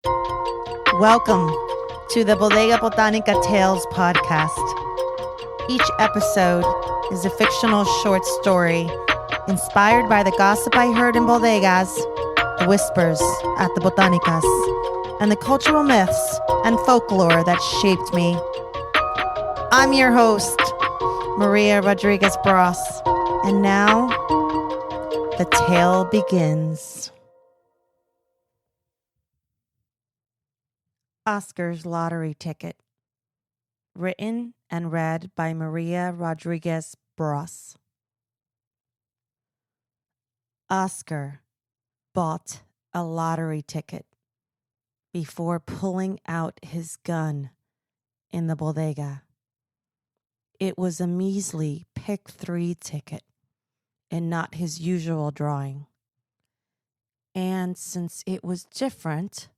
Welcome to the Bodega Botanica Tales podcast. Each episode is a fictional short story inspired by the gossip I heard in bodegas, the whispers at the botanicas, and the cultural myths and folklore that shaped me. I'm your host, Maria Rodriguez Bros, and now the tale begins. Oscar's lottery ticket. Written and read by Maria Rodriguez Bros. Oscar bought a lottery ticket before pulling out his gun in the bodega. It was a measly pick 3 ticket and not his usual drawing. And since it was different,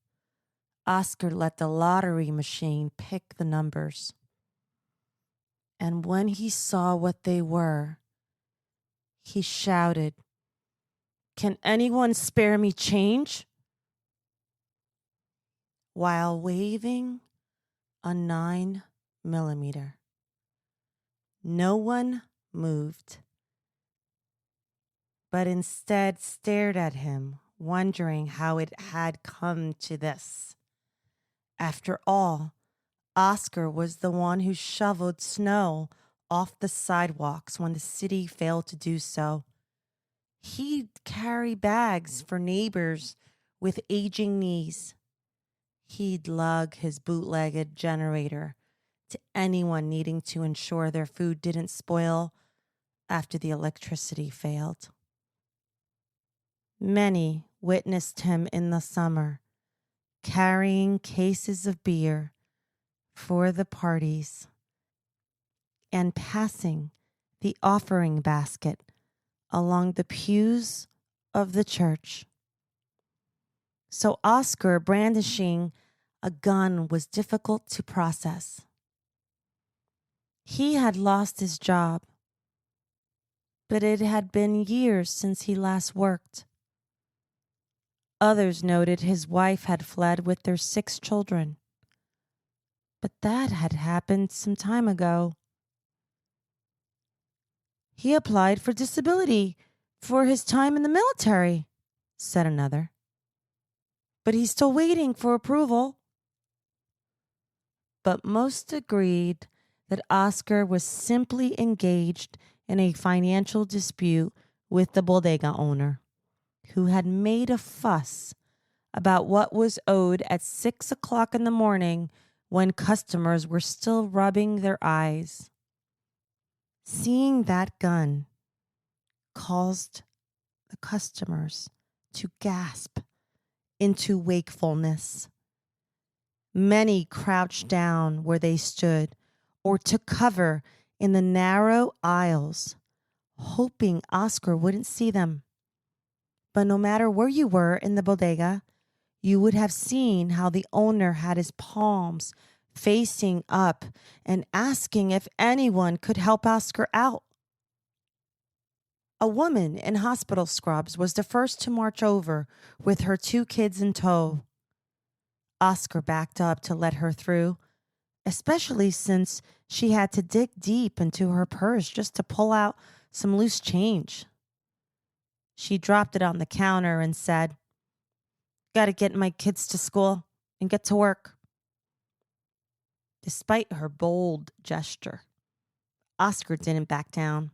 Oscar let the lottery machine pick the numbers. And when he saw what they were, he shouted, "Can anyone spare me change?" While waving a 9mm. No one moved, but instead stared at him, wondering how it had come to this. After all, Oscar was the one who shoveled snow off the sidewalks when the city failed to do so. He'd carry bags for neighbors with aging knees. He'd lug his bootlegged generator to anyone needing to ensure their food didn't spoil after the electricity failed. Many witnessed him in the summer, carrying cases of beer for the parties and passing the offering basket along the pews of the church. So Oscar brandishing a gun was difficult to process. He had lost his job, but it had been years since he last worked. Others noted his wife had fled with their 6 children, but that had happened some time ago. He applied for disability for his time in the military, said another, but he's still waiting for approval. But most agreed that Oscar was simply engaged in a financial dispute with the bodega owner, who had made a fuss about what was owed at 6 o'clock in the morning when customers were still rubbing their eyes. Seeing that gun caused the customers to gasp into wakefulness. Many crouched down where they stood or took cover in the narrow aisles, hoping Oscar wouldn't see them. But no matter where you were in the bodega, you would have seen how the owner had his palms facing up and asking if anyone could help Oscar out. A woman in hospital scrubs was the first to march over with her 2 kids in tow. Oscar backed up to let her through, especially since she had to dig deep into her purse just to pull out some loose change. She dropped it on the counter and said, "Gotta get my kids to school and get to work." Despite her bold gesture, Oscar didn't back down.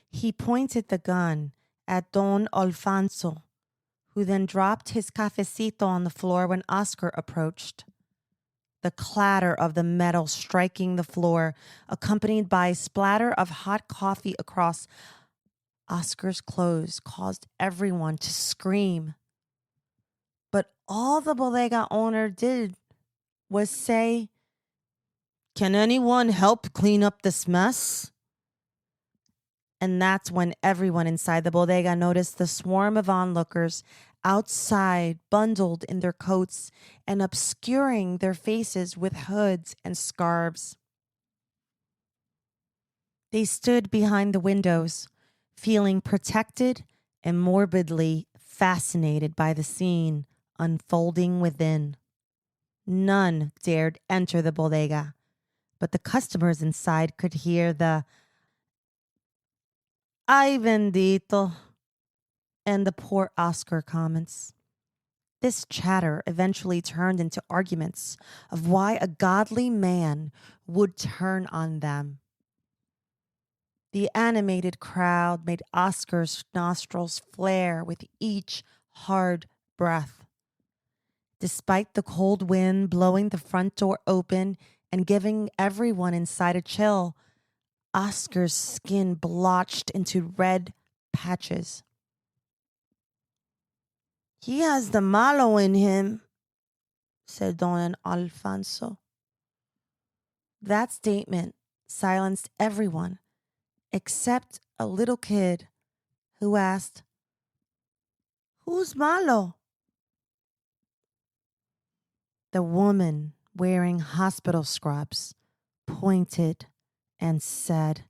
He pointed the gun at Don Alfonso, who then dropped his cafecito on the floor when Oscar approached. The clatter of the metal striking the floor, accompanied by a splatter of hot coffee across Oscar's clothes, caused everyone to scream. But all the bodega owner did was say, "Can anyone help clean up this mess?" And that's when everyone inside the bodega noticed the swarm of onlookers outside, bundled in their coats and obscuring their faces with hoods and scarves. They stood behind the windows, feeling protected and morbidly fascinated by the scene unfolding within. None dared enter the bodega, but the customers inside could hear the "Ay bendito" and the poor Oscar comments. This chatter eventually turned into arguments of why a godly man would turn on them. The animated crowd made Oscar's nostrils flare with each hard breath. Despite the cold wind blowing the front door open and giving everyone inside a chill, Oscar's skin blotched into red patches. "He has the malo in him," said Don Alfonso. That statement silenced everyone except a little kid who asked, "Who's malo?" The woman wearing hospital scrubs pointed and said,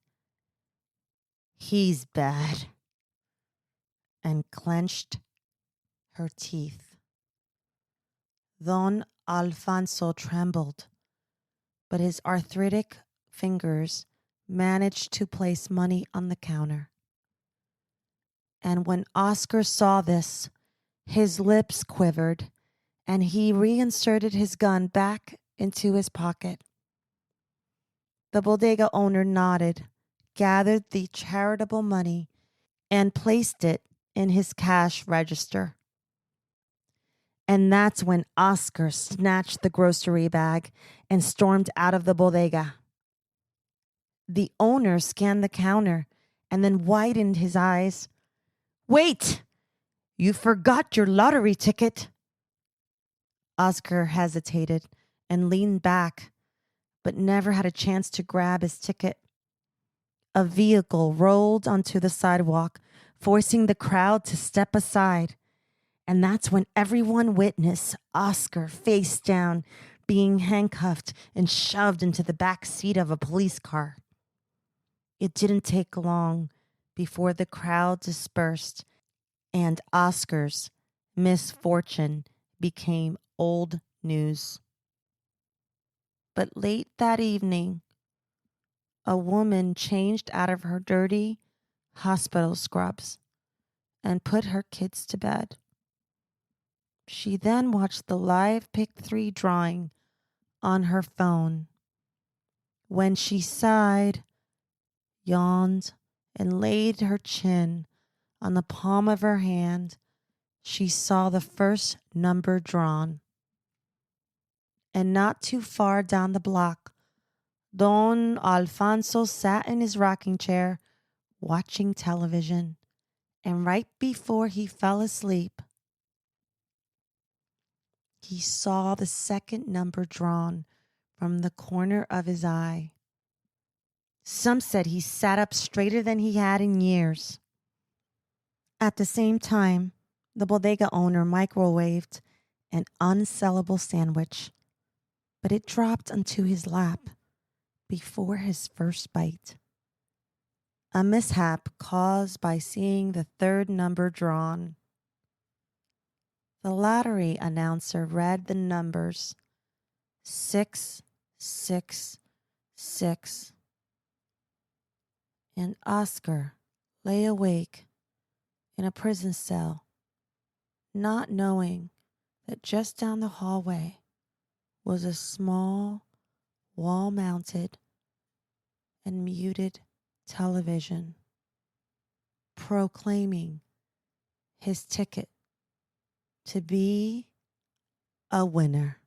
"He's bad," and clenched her teeth. Don Alfonso trembled, but his arthritic fingers managed to place money on the counter. And when Oscar saw this, his lips quivered and he reinserted his gun back into his pocket. The bodega owner nodded, gathered the charitable money, and placed it in his cash register. And that's when Oscar snatched the grocery bag and stormed out of the bodega. The owner scanned the counter and then widened his eyes. "Wait! You forgot your lottery ticket." Oscar hesitated and leaned back, but never had a chance to grab his ticket. A vehicle rolled onto the sidewalk, forcing the crowd to step aside. And that's when everyone witnessed Oscar face down, being handcuffed and shoved into the back seat of a police car. It didn't take long before the crowd dispersed and Oscar's misfortune became old news. But late that evening, a woman changed out of her dirty hospital scrubs and put her kids to bed. She then watched the live pick 3 drawing on her phone. When she sighed, yawned, and laid her chin on the palm of her hand, she saw the first number drawn. And not too far down the block, Don Alfonso sat in his rocking chair watching television. And right before he fell asleep, he saw the second number drawn from the corner of his eye. Some said he sat up straighter than he had in years. At the same time, the bodega owner microwaved an unsellable sandwich, but it dropped onto his lap before his first bite. A mishap caused by seeing the third number drawn. The lottery announcer read the numbers 666, and Oscar lay awake in a prison cell, not knowing that just down the hallway was a small, wall-mounted and muted television proclaiming his ticket to be a winner.